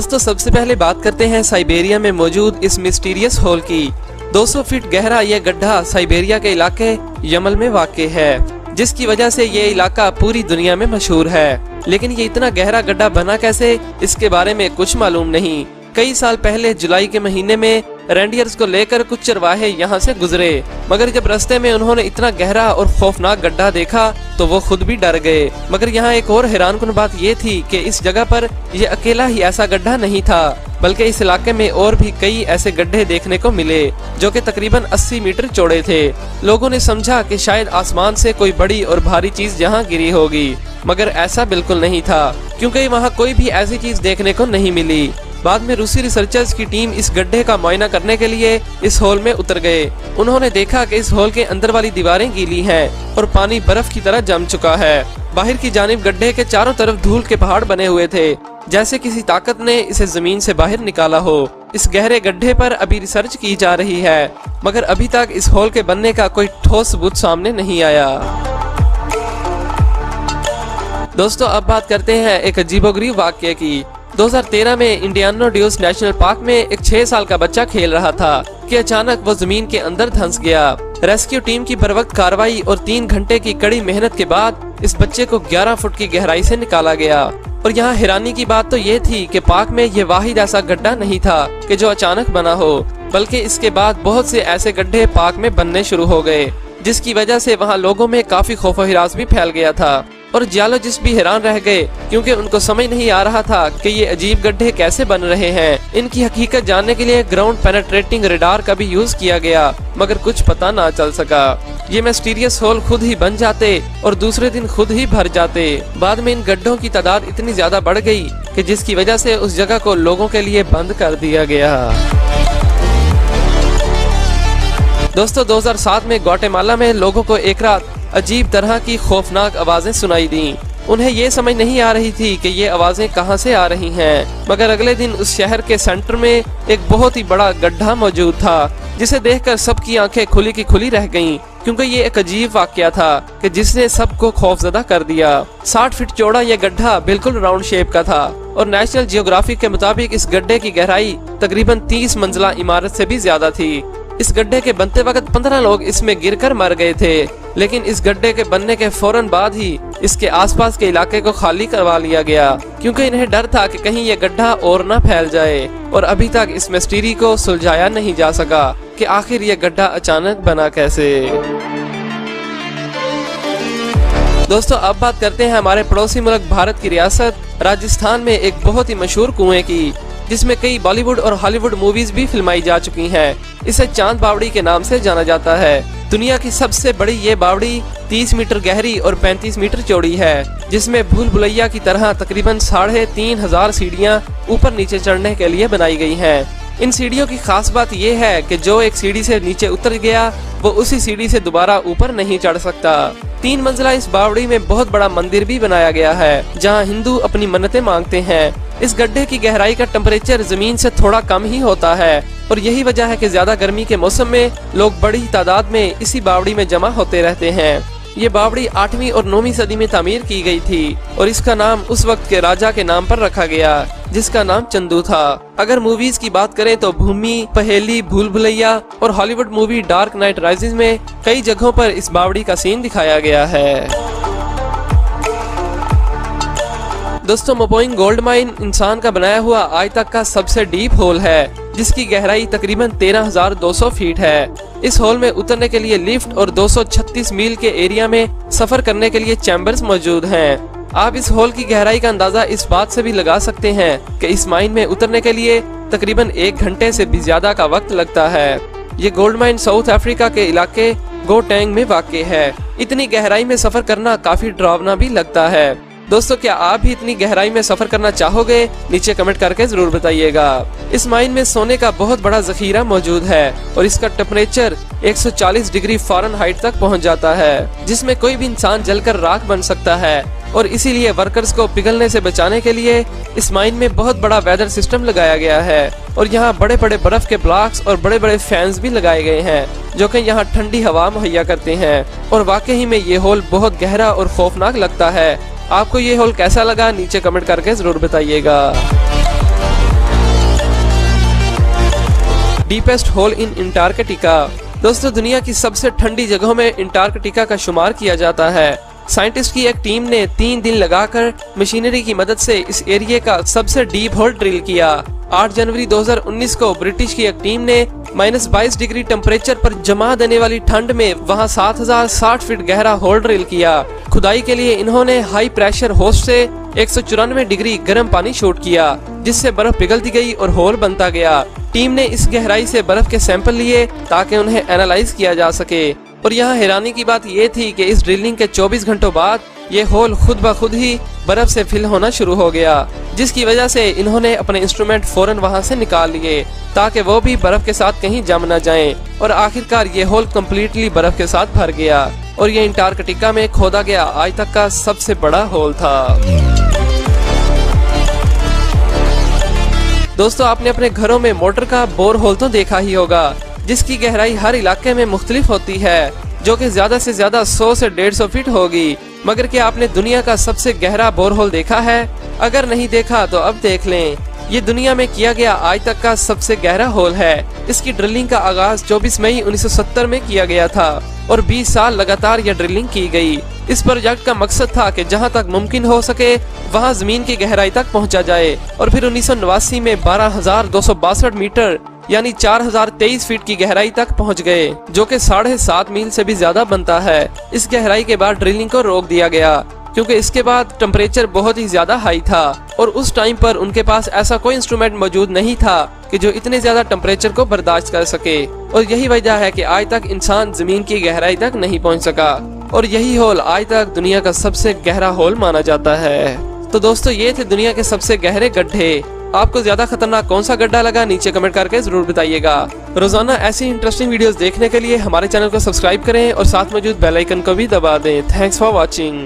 दोस्तों सबसे पहले बात करते हैं साइबेरिया में मौजूद इस मिस्टीरियस होल की। 200 फीट गहरा यह गड्ढा साइबेरिया के इलाके यमन में वाक़ है, जिसकी वजह से ये इलाका पूरी दुनिया में मशहूर है। लेकिन ये इतना गहरा गड्ढा बना कैसे, इसके बारे में कुछ मालूम नहीं। कई साल पहले जुलाई के महीने में रेंडियर्स को लेकर कुछ चरवाहे यहाँ से गुजरे, मगर जब रास्ते में उन्होंने इतना गहरा और खौफनाक गड्ढा देखा तो वो खुद भी डर गए। मगर यहाँ एक और हैरानकुन बात ये थी कि इस जगह पर यह अकेला ही ऐसा गड्ढा नहीं था, बल्कि इस इलाके में और भी कई ऐसे गड्ढे देखने को मिले जो कि तकरीबन 80 मीटर चौड़े थे। लोगों ने समझा कि शायद आसमान से कोई बड़ी और भारी चीज यहाँ गिरी होगी, मगर ऐसा बिल्कुल नहीं था, क्योंकि वहाँ कोई भी ऐसी चीज देखने को नहीं मिली। बाद में रूसी रिसर्चर्स की टीम इस गड्ढे का मुआयना करने के लिए इस होल में उतर गए। उन्होंने देखा कि इस होल के अंदर वाली दीवारें गीली हैं और पानी बर्फ की तरह जम चुका है। बाहर की जानिब गड्ढे के चारों तरफ धूल के पहाड़ बने हुए थे, जैसे किसी ताकत ने इसे जमीन से बाहर निकाला हो। इस गहरे गड्ढे पर अभी रिसर्च की जा रही है, मगर अभी तक इस होल के बनने का कोई ठोस सबूत सामने नहीं आया। दोस्तों अब बात करते हैं एक अजीबोगरीब वाकये की। 2013 में इंडियानो ड्यूस नेशनल पार्क में एक 6 साल का बच्चा खेल रहा था कि अचानक वो जमीन के अंदर धंस गया। रेस्क्यू टीम की बरवक्त कार्रवाई और 3 घंटे की कड़ी मेहनत के बाद इस बच्चे को 11 फुट की गहराई से निकाला गया। और यहाँ हैरानी की बात तो ये थी कि पार्क में ये वाहिद ऐसा गड्ढा नहीं था कि जो अचानक बना हो, बल्कि इसके बाद बहुत से ऐसे गड्ढे पार्क में बनने शुरू हो गए, जिसकी वजह से वहाँ लोगों में काफी खौफ हिरास भी फैल गया था। और जियोलॉजिस्ट भी हैरान रह गए, क्योंकि उनको समझ नहीं आ रहा था कि ये अजीब गड्ढे कैसे बन रहे हैं। इनकी हकीकत जानने के लिए ग्राउंड पेनेट्रेटिंग रडार का भी यूज किया गया, मगर कुछ पता ना चल सका। ये मिस्टीरियस होल खुद ही बन जाते और दूसरे दिन खुद ही भर जाते। बाद में इन गड्ढों की तादाद इतनी ज्यादा बढ़ गई कि जिसकी वजह से उस जगह को लोगों के लिए बंद कर दिया गया। दोस्तों 2007 में ग्वाटेमाला में लोगों को एक रात अजीब तरह की खौफनाक आवाजें सुनाई दी। उन्हें ये समझ नहीं आ रही थी कि ये आवाजें कहां से आ रही हैं, मगर अगले दिन उस शहर के सेंटर में एक बहुत ही बड़ा गड्ढा मौजूद था, जिसे देखकर सबकी आंखें खुली की खुली रह गईं, क्योंकि ये एक अजीब वाकया था कि जिसने सबको खौफजदा कर दिया। 60 फीट चौड़ा यह गड्ढा बिल्कुल राउंड शेप का था और नेशनल जियोग्राफिक के मुताबिक इस गड्ढे की गहराई तकरीबन 30 मंजिला इमारत से भी ज्यादा थी। इस गड्ढे के बनते वक्त 15 लोग इसमें गिरकर मर गए थे, लेकिन इस गड्ढे के बनने के फौरन बाद ही इसके आसपास के इलाके को खाली करवा लिया गया, क्योंकि इन्हें डर था कि कहीं ये गड्ढा और न फैल जाए। और अभी तक इस मिस्ट्री को सुलझाया नहीं जा सका कि आखिर ये गड्ढा अचानक बना कैसे। दोस्तों अब बात करते हैं हमारे पड़ोसी मुल्क भारत की रियासत राजस्थान में एक बहुत ही मशहूर कुएं की, जिसमें कई बॉलीवुड और हॉलीवुड मूवीज भी फिल्माई जा चुकी हैं। इसे चांद बावड़ी के नाम से जाना जाता है। दुनिया की सबसे बड़ी ये बावड़ी 30 मीटर गहरी और 35 मीटर चौड़ी है, जिसमें भूल भुलैया की तरह तकरीबन 3500 सीढ़ियां ऊपर नीचे चढ़ने के लिए बनाई गई हैं। इन सीढ़ियों की खास बात यह है कि जो एक सीढ़ी से नीचे उतर गया वो उसी सीढ़ी से दोबारा ऊपर नहीं चढ़ सकता। 3 मंजिला इस बावड़ी में बहुत बड़ा मंदिर भी बनाया गया है, जहां हिंदू अपनी मन्नतें मांगते हैं। इस गड्ढे की गहराई का टेम्परेचर जमीन से थोड़ा कम ही होता है, और यही वजह है कि ज्यादा गर्मी के मौसम में लोग बड़ी तादाद में इसी बावड़ी में जमा होते रहते हैं। ये बावड़ी 8वीं और 9वीं सदी में तामीर की गई थी और इसका नाम उस वक्त के राजा के नाम पर रखा गया, जिसका नाम चंदू था। अगर मूवीज की बात करें तो भूमि, पहेली, भूल भुलैया और Hollywood movie dark night rises में कई जगहों पर इस बावड़ी का सीन दिखाया गया है। दोस्तों मोपोइंग गोल्ड माइन इंसान का बनाया हुआ आज तक का सबसे डीप होल है, जिसकी गहराई तकरीबन 13,200 फीट है। इस होल में उतरने के लिए लिफ्ट और 236 मील के एरिया में सफर करने के लिए चैम्बर्स मौजूद हैं। आप इस होल की गहराई का अंदाजा इस बात से भी लगा सकते हैं कि इस माइन में उतरने के लिए तकरीबन 1 घंटे से भी ज्यादा का वक्त लगता है। ये गोल्ड माइन साउथ अफ्रीका के इलाके गोटेंग में वाक़ है। इतनी गहराई में सफर करना काफी डरावना भी लगता है। दोस्तों क्या आप भी इतनी गहराई में सफर करना चाहोगे? नीचे कमेंट करके जरूर बताइएगा। इस माइन में सोने का बहुत बड़ा जखीरा मौजूद है और इसका टेम्परेचर 140 डिग्री फ़ारेनहाइट तक पहुंच जाता है, जिसमें कोई भी इंसान जलकर राख बन सकता है। और इसीलिए वर्कर्स को पिघलने से बचाने के लिए इस माइन में बहुत बड़ा वेदर सिस्टम लगाया गया है और यहाँ बड़े बड़े बर्फ के ब्लॉक्स और बड़े बड़े फैंस भी लगाए गए हैं, जो कि यहाँ ठंडी हवा मुहैया करते हैं। और वाकई में ये होल बहुत गहरा और खौफनाक लगता है। आपको ये होल कैसा लगा? नीचे कमेंट करके जरूर बताइएगा। Deepest hole in Antarctica. दोस्तों, दुनिया की सबसे ठंडी जगहों में अंटार्कटिका का शुमार किया जाता है। साइंटिस्ट की एक टीम ने 3 दिन लगाकर मशीनरी की मदद से इस एरिया का सबसे डीप होल ड्रिल किया। 8 जनवरी 2019 को ब्रिटिश की एक टीम ने -22 डिग्री टेम्परेचर पर जमा देने वाली ठंड में वहां 7060 फीट गहरा होल ड्रिल किया। खुदाई के लिए इन्होंने हाई प्रेशर होस्ट से 194 डिग्री गर्म पानी शूट किया, जिससे बर्फ पिघलती गई और होल बनता गया। टीम ने इस गहराई से बर्फ के सैंपल लिए ताकि उन्हें एनालाइज किया जा सके। और यहाँ हैरानी की बात ये थी कि इस ड्रिलिंग के 24 घंटों बाद ये होल खुद ब खुद ही बर्फ से फिल होना शुरू हो गया, जिसकी वजह से इन्होंने अपने इंस्ट्रूमेंट फौरन वहां से निकाल लिए ताकि वो भी बर्फ के साथ कहीं जम न जाएं। और आखिरकार ये होल कम्प्लीटली बर्फ के साथ भर गया और ये अंटार्कटिका में खोदा गया आज तक का सबसे बड़ा होल था। दोस्तों, आपने अपने घरों में मोटर का बोर होल तो देखा ही होगा, जिसकी गहराई हर इलाके में मुख्तलिफ होती है, जो कि ज्यादा से ज्यादा 100 से 150 फीट होगी। मगर क्या आपने दुनिया का सबसे गहरा बोरहोल देखा है? अगर नहीं देखा तो अब देख लें। ये दुनिया में किया गया आज तक का सबसे गहरा होल है। इसकी ड्रिलिंग का आगाज 24 मई 1970 में किया गया था और 20 साल लगातार यह ड्रिलिंग की गई। इस प्रोजेक्ट का मकसद था कि जहां तक मुमकिन हो सके वहां जमीन की गहराई तक पहुंचा जाए और फिर 1989 में 12,262 मीटर यानी 4023 फीट की गहराई तक पहुंच गए, जो कि 7.5 मील से भी ज्यादा बनता है। इस गहराई के बाद ड्रिलिंग को रोक दिया गया क्योंकि इसके बाद टेम्परेचर बहुत ही ज्यादा हाई था और उस टाइम पर उनके पास ऐसा कोई इंस्ट्रूमेंट मौजूद नहीं था कि जो इतने ज्यादा टेम्परेचर को बर्दाश्त कर सके। और यही वजह है कि आज तक इंसान जमीन की गहराई तक नहीं पहुंच सका और यही होल आज तक दुनिया का सबसे गहरा होल माना जाता है। तो दोस्तों, ये थे दुनिया के सबसे गहरे गड्ढे। आपको ज्यादा खतरनाक कौन सा गड्ढा लगा, नीचे कमेंट करके जरूर बताइएगा। रोजाना ऐसी इंटरेस्टिंग वीडियोस देखने के लिए हमारे चैनल को सब्सक्राइब करें और साथ मौजूद बेल आइकन को भी दबा दें। Thanks for watching.